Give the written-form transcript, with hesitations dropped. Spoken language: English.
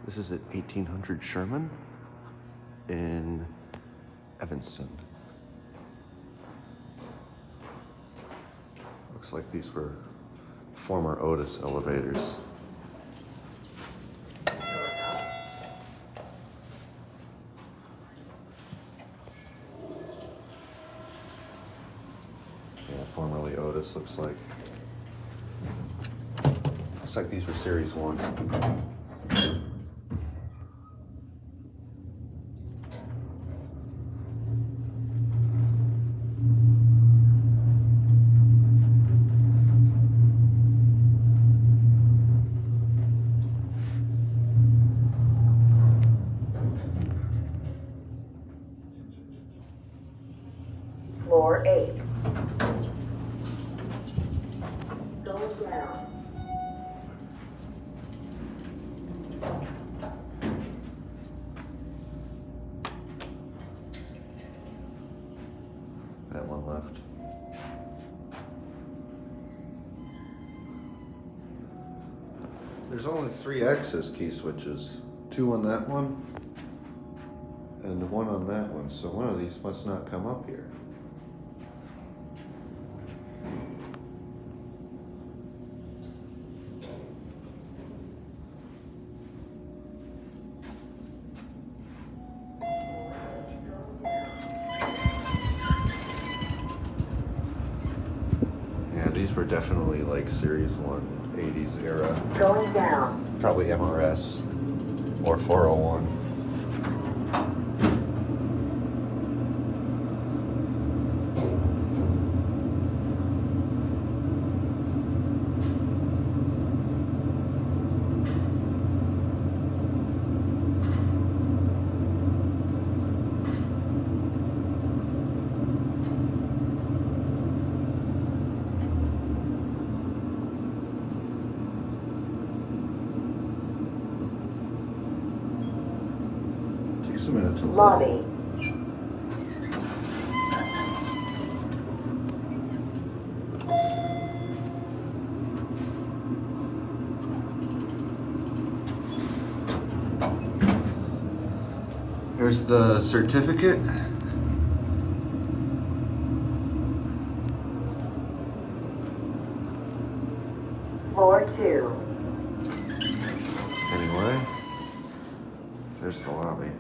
This is at 1800 Sherman in Evanston. Looks like these were former Otis elevators. Yeah, formerly Otis, looks like. Looks like these were Series 1. Floor 8. Going down. That one left. There's only 3 access key switches. 2 on that one and 1 on that one. So one of these must not come up here. Yeah, these were definitely like Series 1, 80s era. Going down. Probably MRS or 401. Takes a minute to load. Lobby. Here's the certificate. Floor 2. Anyway, there's the lobby.